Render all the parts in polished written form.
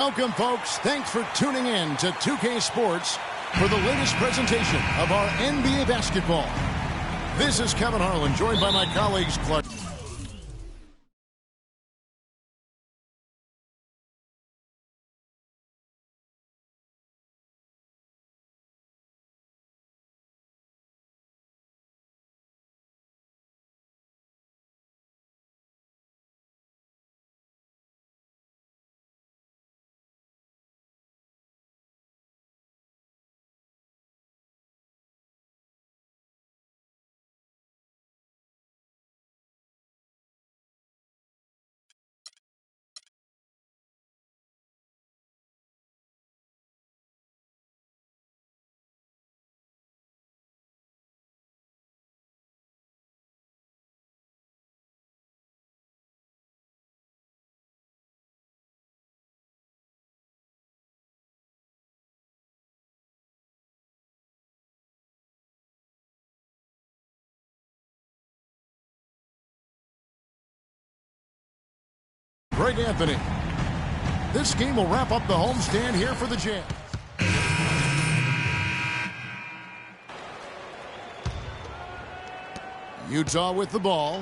Welcome, folks. Thanks for tuning in to 2K Sports for the latest presentation of our NBA basketball. This is Kevin Harlan, joined by my colleagues Clark. Greg Anthony. This game will wrap up the homestand here for the Jazz. Utah with the ball.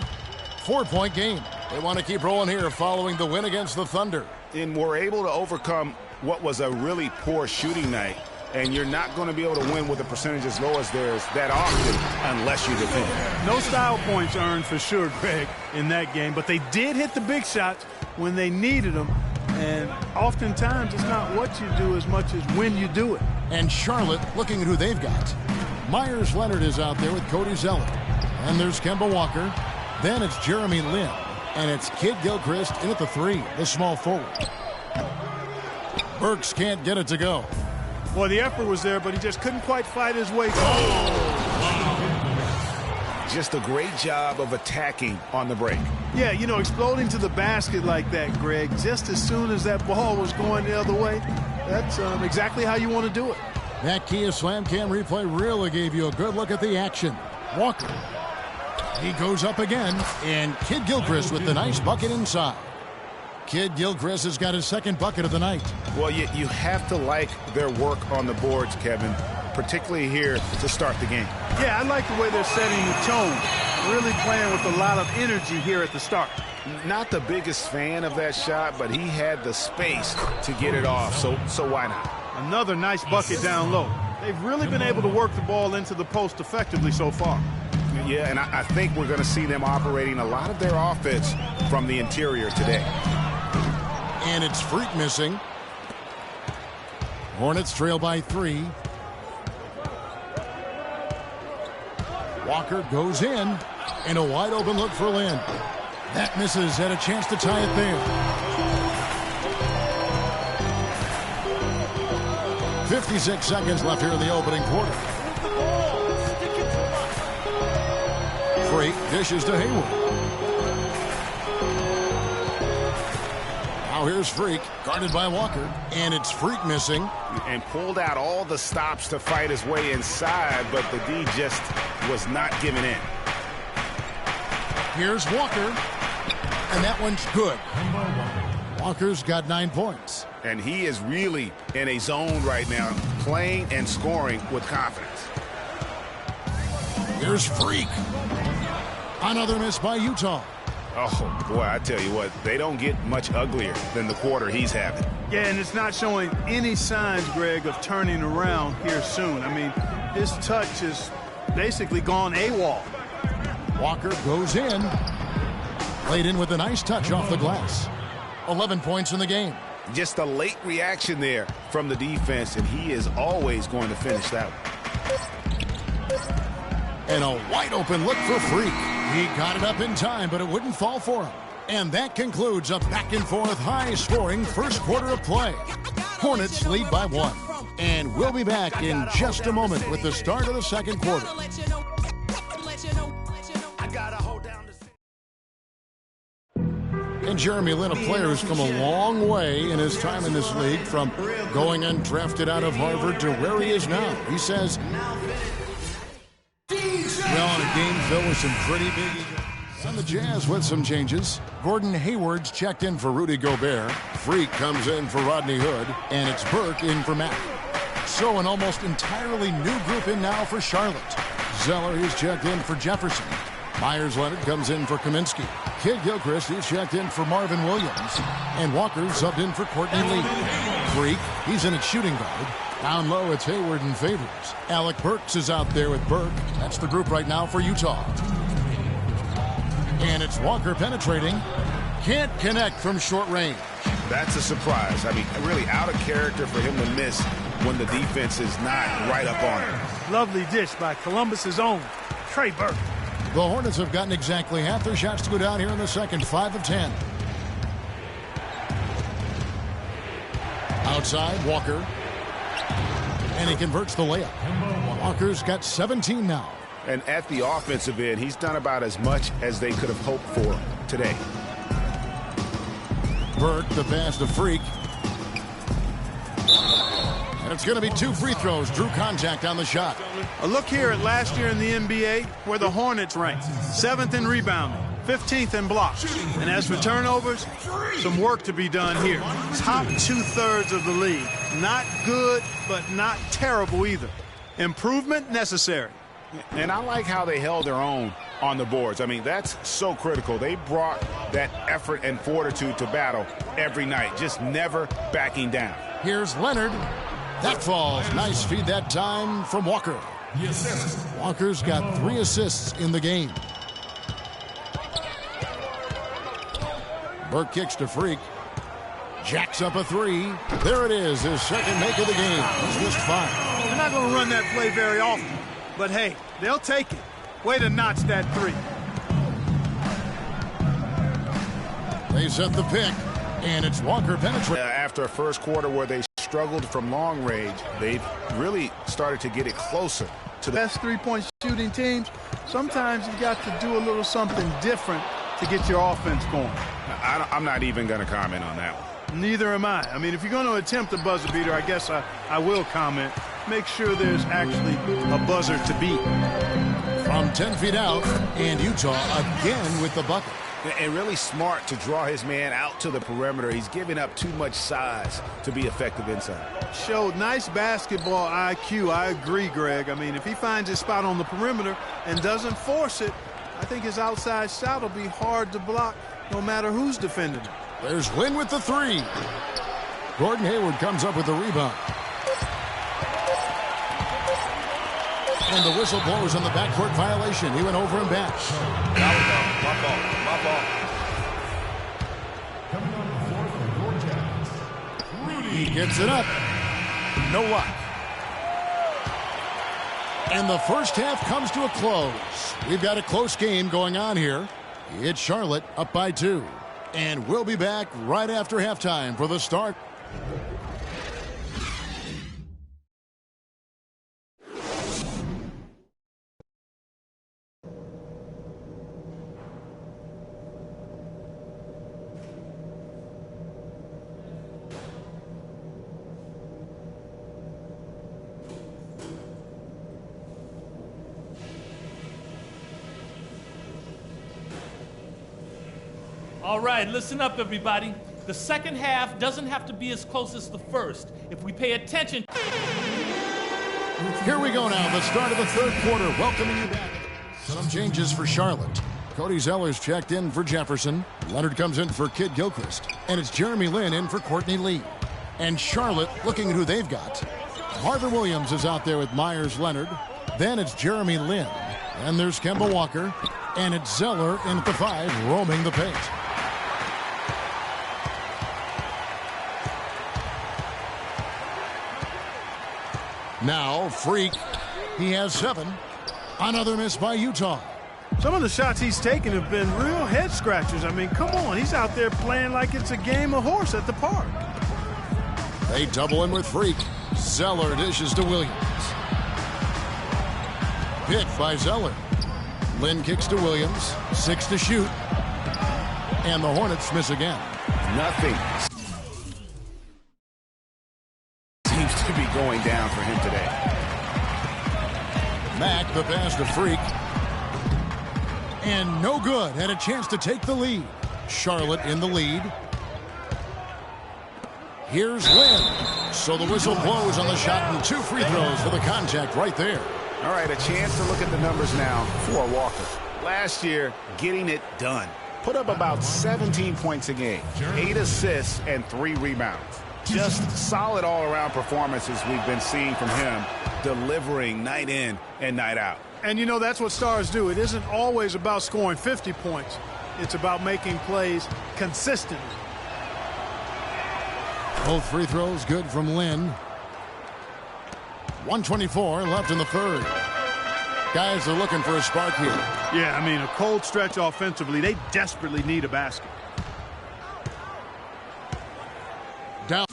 4-point game. They want to keep rolling here following the win against the Thunder. And we're able to overcome what was a really poor shooting night. And you're not going to be able to win with a percentage as low as theirs that often unless you defend. No style points earned for sure, Greg, in that game. But they did hit the big shots when they needed them. And oftentimes it's not what you do as much as when you do it. And Charlotte looking at who they've got. Myers Leonard is out there with Cody Zeller. And there's Kemba Walker. Then it's Jeremy Lin. And it's Kid Gilchrist in at the 3, the small forward. Burks can't get it to go. Well, the effort was there, but he just couldn't quite fight his way through. Just a great job of attacking on the break. Yeah, you know, exploding to the basket like that, Greg, just as soon as that ball was going the other way, that's exactly how you want to do it. That Kia Slam Cam replay really gave you a good look at the action. Walker. He goes up again, and Kid Gilchrist with the nice bucket inside. Kid Gilchrist has got his second bucket of the night. Well, you have to like their work on the boards, Kevin, particularly here to start the game. Yeah, I like the way they're setting the tone. Really playing with a lot of energy here at the start. Not the biggest fan of that shot, but he had the space to get it off, so why not? Another nice bucket down low. They've really been able to work the ball into the post effectively so far. Yeah, and I think we're going to see them operating a lot of their offense from the interior today. And it's Freak missing. Hornets trail by 3. Walker goes in. And a wide open look for Lin. That misses. Had a chance to tie it there. 56 seconds left here in the opening quarter. Freak dishes to Hayward. Now here's Freak, guarded by Walker, and it's Freak missing. And pulled out all the stops to fight his way inside, but the D just was not giving in. Here's Walker, and that one's good. Walker's got 9 points. And he is really in a zone right now, playing and scoring with confidence. Here's Freak. Another miss by Utah. Oh, boy, I tell you what, they don't get much uglier than the quarter he's having. Yeah, and it's not showing any signs, Greg, of turning around here soon. I mean, his touch is basically gone AWOL. Walker goes in. Played in with a nice touch off the glass. 11 points in the game. Just a late reaction there from the defense, and he is always going to finish that one. And a wide open look for Freak. He got it up in time, but it wouldn't fall for him. And that concludes a back-and-forth, high-scoring first quarter of play. Hornets lead by 1. And we'll be back in just a moment with the start of the second quarter. And Jeremy Lin, a player who's come a long way in his time in this league, from going undrafted out of Harvard to where he is now. He says, well, in a game filled with some pretty big egos. And the Jazz with some changes. Gordon Hayward's checked in for Rudy Gobert. Freak comes in for Rodney Hood. And it's Burke in for Mack. So an almost entirely new group in now for Charlotte. Zeller is checked in for Jefferson. Myers Leonard comes in for Kaminsky. Kid Gilchrist is checked in for Marvin Williams. And Walker subbed in for Courtney Lee. Freak, he's in at shooting guard. Down low, it's Hayward and Favors. Alec Burks is out there with Burke. That's the group right now for Utah. And it's Walker penetrating. Can't connect from short range. That's a surprise. I mean, really out of character for him to miss when the defense is not right up on him. Lovely dish by Columbus's own Trey Burke. The Hornets have gotten exactly half their shots to go down here in the second, 5 of 10. Outside, Walker. And he converts the layup. Walker's got 17 now. And at the offensive end, he's done about as much as they could have hoped for today. Burke, the pass to Freak. And it's going to be 2 free throws. Drew contact on the shot. A look here at last year in the NBA, where the Hornets ranked 7th in rebounding, 15th in blocks. And as for turnovers, some work to be done here. Top 2/3 of the league. Not good, but not terrible either. Improvement necessary. And I like how they held their own on the boards. I mean, that's so critical. They brought that effort and fortitude to battle every night, just never backing down. Here's Leonard. That falls. Nice feed that time from Walker. Walker's got 3 assists in the game. Burke kicks to Freak. Jacks up a 3. There it is, his second make of the game. He's missed 5. They're not going to run that play very often. But hey, they'll take it. Way to notch that 3. They set the pick, and it's Walker penetrating. After a first quarter where they struggled from long range, they've really started to get it closer to the best 3-point shooting teams. Sometimes you got to do a little something different to get your offense going. I'm not even going to comment on that one. Neither am I. I mean, if you're going to attempt a buzzer beater, I guess I will comment. Make sure there's actually a buzzer to beat. From 10 feet out, and Utah again with the bucket. And really smart to draw his man out to the perimeter. He's giving up too much size to be effective inside. Showed nice basketball IQ. I agree, Greg. I mean, if he finds his spot on the perimeter and doesn't force it, I think his outside shot will be hard to block no matter who's defending him. There's Lynn with the 3. Gordon Hayward comes up with the rebound. And the whistle blows on the backcourt violation. He went over and back. My ball. Coming on the floor for your Jazz. He gets it up. No luck. And the first half comes to a close. We've got a close game going on here. It's Charlotte up by 2. And we'll be back right after halftime for the start. All right, listen up, everybody. The second half doesn't have to be as close as the first if we pay attention. Here we go now, the start of the third quarter. Welcoming you back. Some changes for Charlotte. Cody Zeller's checked in for Jefferson. Leonard comes in for Kid Gilchrist. And it's Jeremy Lin in for Courtney Lee. And Charlotte, looking at who they've got. Marvin Williams is out there with Myers Leonard. Then it's Jeremy Lin. And there's Kemba Walker. And it's Zeller in at the 5, roaming the paint. Now, Freak, he has 7. Another miss by Utah. Some of the shots he's taken have been real head scratchers. I mean, come on, he's out there playing like it's a game of horse at the park. They double him with Freak. Zeller dishes to Williams. Picked by Zeller. Lynn kicks to Williams. 6 to shoot. And the Hornets miss again. Nothing seems to be going down for him today. Mack, the pass to Freak. And no good. Had a chance to take the lead. Charlotte in the lead. Here's Lynn. So the whistle blows on the shot and 2 free throws for the contact right there. All right, a chance to look at the numbers now for Walker. Last year, getting it done. Put up about 17 points a game, 8 assists, and 3 rebounds. Just solid all-around performances we've been seeing from him, delivering night in and night out. And, you know, that's what stars do. It isn't always about scoring 50 points. It's about making plays consistently. Both free throws good from Lynn. 1:24 left in the third. Guys are looking for a spark here. Yeah, I mean, a cold stretch offensively. They desperately need a basket. Down.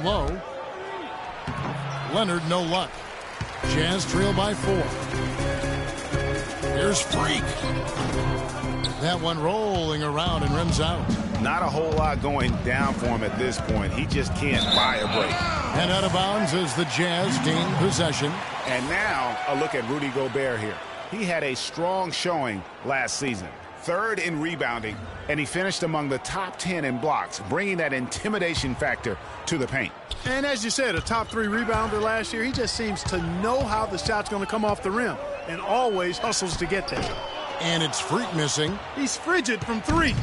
Low. Leonard, no luck. Jazz trail by 4. Here's Freak. That one rolling around and rims out. Not a whole lot going down for him at this point. He just can't buy a break. And out of bounds as the Jazz gain possession. And now a look at Rudy Gobert here. He had a strong showing last season. 3rd in rebounding, and he finished among the top 10 in blocks, bringing that intimidation factor to the paint. And as you said, a top 3 rebounder last year. He just seems to know how the shot's going to come off the rim and always hustles to get there. And it's Freak missing. He's frigid from 3.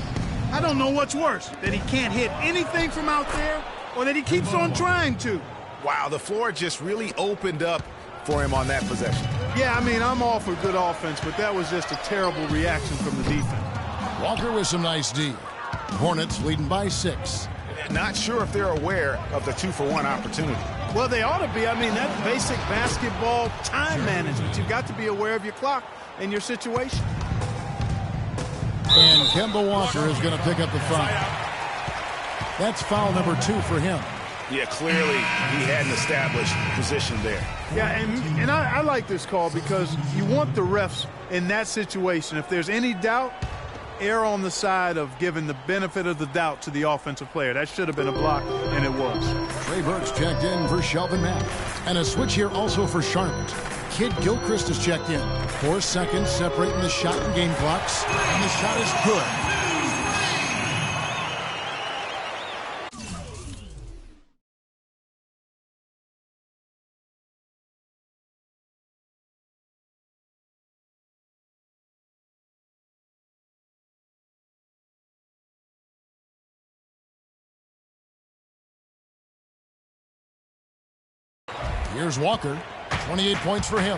I don't know what's worse, that he can't hit anything from out there or that he keeps on trying to. Wow, the floor just really opened up for him on that possession. Yeah, I mean, I'm all for good offense, but that was just a terrible reaction from the defense. Walker with some nice D. Hornets leading by 6. Not sure if they're aware of the 2-for-1 opportunity. Well, they ought to be. I mean, that's basic basketball time management. You've got to be aware of your clock and your situation. And Kemba Walker is going to pick up the foul. That's foul number 2 for him. Yeah, clearly he had an established position there. Yeah, and I like this call because you want the refs in that situation. If there's any doubt, err on the side of giving the benefit of the doubt to the offensive player. That should have been a block, and it was. Trey Burks checked in for Shelvin Mack. And a switch here also for Charlotte. Kid Gilchrist is checked in. 4 seconds separating the shot and game clocks. And the shot is good. Here's Walker. 28 points for him.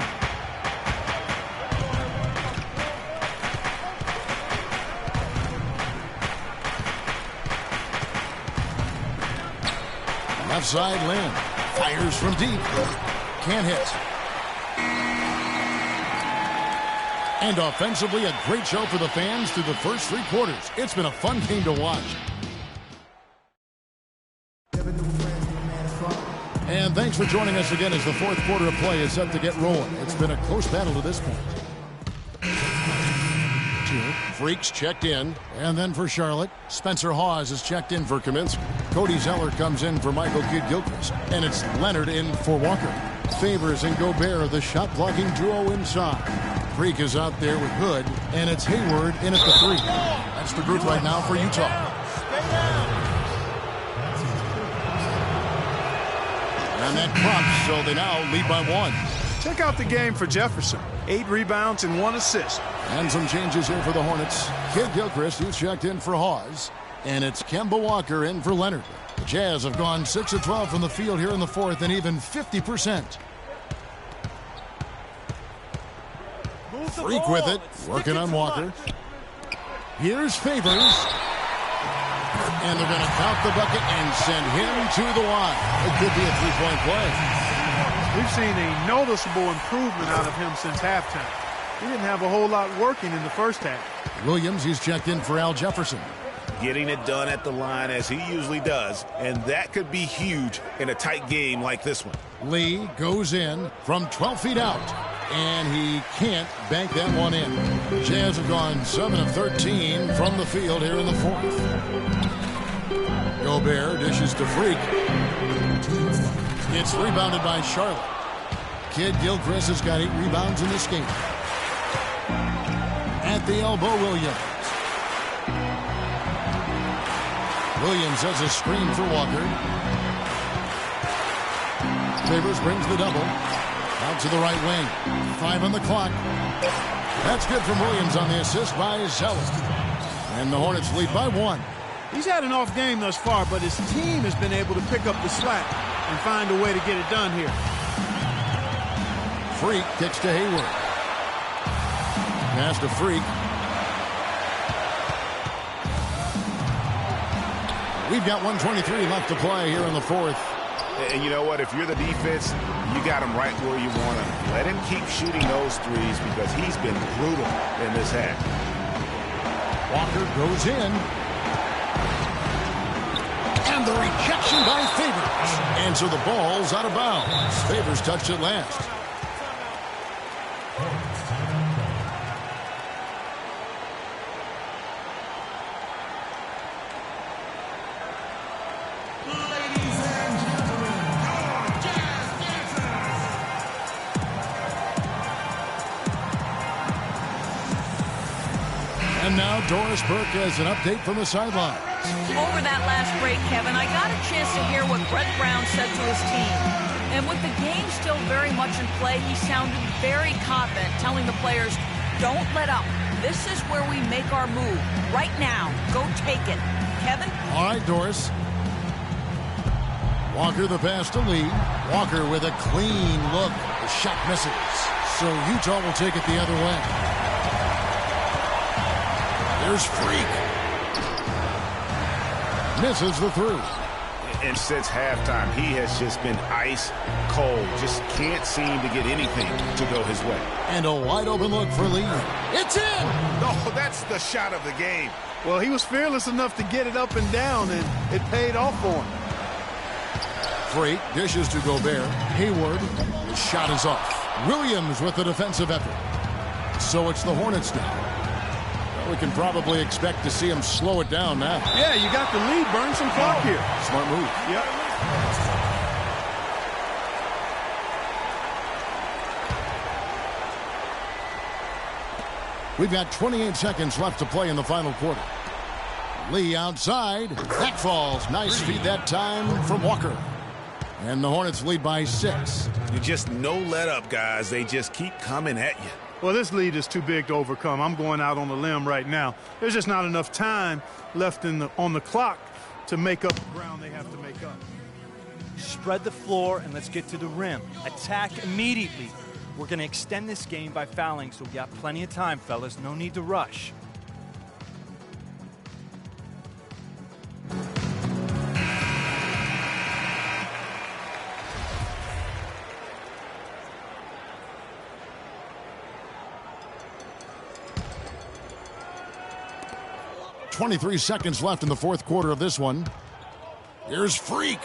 Left side, Lynn. Fires from deep. Can't hit. And offensively, a great show for the fans through the first 3 quarters. It's been a fun game to watch. And thanks for joining us again as the 4th quarter of play is set to get rolling. It's been a close battle to this point. Freaks checked in. And then for Charlotte, Spencer Hawes is checked in for Kaminsky. Cody Zeller comes in for Michael Kidd-Gilchrist. And it's Leonard in for Walker. Favors and Gobert, the shot-blocking duo inside. Freak is out there with Hood. And it's Hayward in at the 3. That's the group right now for Utah. And that drops, so they now lead by 1. Check out the game for Jefferson. 8 rebounds and 1 assist. And some changes here for the Hornets. Kidd-Gilchrist, who's checked in for Hawes. And it's Kemba Walker in for Leonard. The Jazz have gone 6 of 12 from the field here in the 4th and even 50%. Freak with it, working on Walker. Here's Favors. And they're going to count the bucket and send him to the line. It could be a 3-point play. We've seen a noticeable improvement out of him since halftime. He didn't have a whole lot working in the first half. Williams, he's checked in for Al Jefferson. Getting it done at the line as he usually does, and that could be huge in a tight game like this one. Lee goes in from 12 feet out. And he can't bank that one in. Jazz have gone 7 of 13 from the field here in the fourth. Gobert dishes to Freak. It's rebounded by Charlotte. Kid Gilchrist has got 8 rebounds in this game. At the elbow, Williams. Williams has a screen for Walker. Favors brings the double. Out to the right wing. 5 on the clock. That's good from Williams on the assist by Zeller. And the Hornets lead by 1. He's had an off game thus far, but his team has been able to pick up the slack and find a way to get it done here. Freak kicks to Hayward. Pass to Freak. We've got 1:23 left to play here in the fourth. And you know what? If you're the defense, you got him right where you want him. Let him keep shooting those threes because he's been brutal in this half. Walker goes in. And the rejection by Favors. And so the ball's out of bounds. Favors touched it last. And now Doris Burke has an update from the sideline. Over that last break, Kevin, I got a chance to hear what Brett Brown said to his team. And with the game still very much in play, he sounded very confident, telling the players, don't let up. This is where we make our move. Right now. Go take it. Kevin? All right, Doris. Walker the pass to Lee. Walker with a clean look. The shot misses. So Utah will take it the other way. There's Freak. Misses the through. And since halftime, he has just been ice cold. Just can't seem to get anything to go his way. And a wide open look for Lee. It's in! Oh, that's the shot of the game. Well, he was fearless enough to get it up and down, and it paid off for him. Freak dishes to Gobert. Hayward. The shot is off. Williams with the defensive effort. So it's the Hornets now. We can probably expect to see him slow it down now. Yeah, you got the lead. Burn some clock here. Smart move. Yep. We've got 28 seconds left to play in the final quarter. Lee outside. That falls. Nice feed that time from Walker. And the Hornets lead by 6. You just no let up, guys. They just keep coming at you. Well, this lead is too big to overcome. I'm going out on the limb right now. There's just not enough time left on the clock to make up the ground they have to make up. Spread the floor and let's get to the rim. Attack immediately. We're going to extend this game by fouling, so we got plenty of time, fellas. No need to rush. .23 seconds left in the fourth quarter of this one. Here's Freak.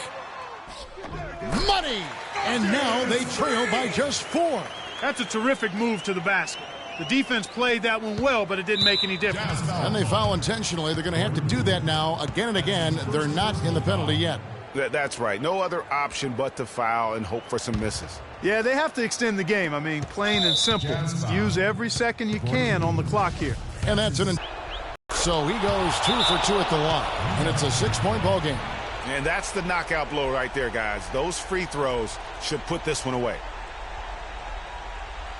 Money! And now they trail by just 4. That's a terrific move to the basket. The defense played that one well, but it didn't make any difference. And they foul intentionally. They're going to have to do that now again and again. They're not in the penalty yet. That's right. No other option but to foul and hope for some misses. Yeah, they have to extend the game. I mean, plain and simple. Use every second you can on the clock here. And that's an... So he goes 2 for 2 at the line. And it's a 6-point ball game. And that's the knockout blow right there, guys. Those free throws should put this one away.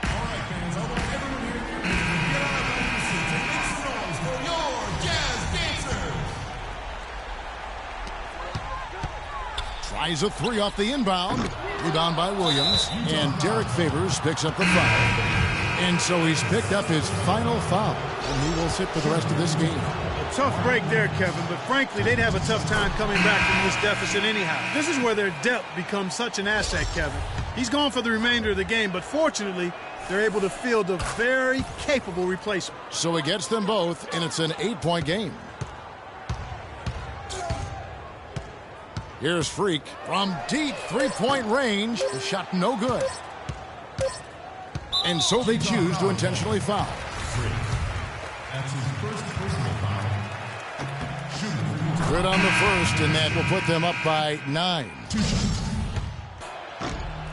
All right, fans, I want everyone here to get out of their seats and make some noise for your jazz dancers. Tries a 3 off the inbound. Rebound by Williams. And Derek Favors picks up the foul. And so he's picked up his final foul. And he will sit for the rest of this game. A tough break there, Kevin, but frankly, they'd have a tough time coming back from this deficit anyhow. This is where their depth becomes such an asset, Kevin. He's gone for the remainder of the game, but fortunately, they're able to field a very capable replacement. So he gets them both, and it's an 8-point game. Here's Freak from deep 3-point range. The shot no good. And so they choose to intentionally foul. That's his first personal foul. Good on the first, and that will put them up by 9.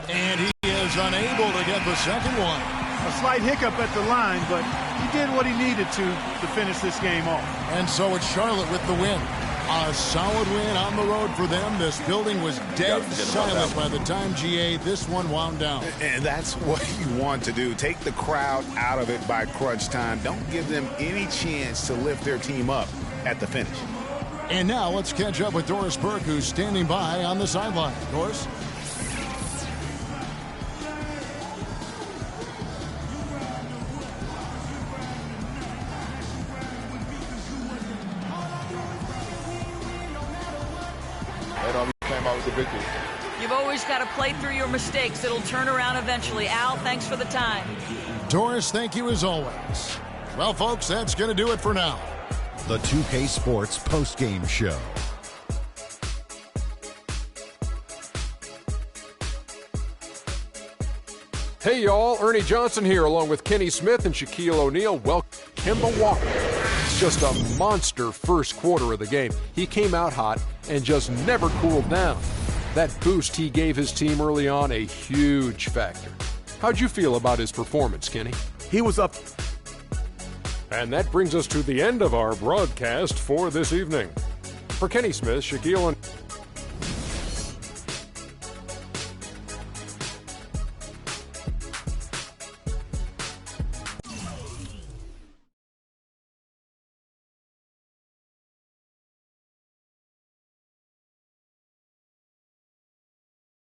And he is unable to get the second one. A slight hiccup at the line, but he did what he needed to finish this game off. And so it's Charlotte with the win. A solid win on the road for them. This building was dead silent by the time G.A. this one wound down. And that's what you want to do. Take the crowd out of it by crunch time. Don't give them any chance to lift their team up at the finish. And now let's catch up with Doris Burke, who's standing by on the sideline. Doris? You've always got to play through your mistakes. It'll turn around eventually. Al, thanks for the time. Doris, thank you as always. Well, folks, that's going to do it for now. The 2K Sports postgame show. Hey, y'all. Ernie Johnson here, along with Kenny Smith and Shaquille O'Neal. Welcome, Kemba Walker. It's just a monster first quarter of the game. He came out hot and just never cooled down. That boost he gave his team early on, a huge factor. How'd you feel about his performance, Kenny? He was up. And that brings us to the end of our broadcast for this evening. For Kenny Smith, Shaquille and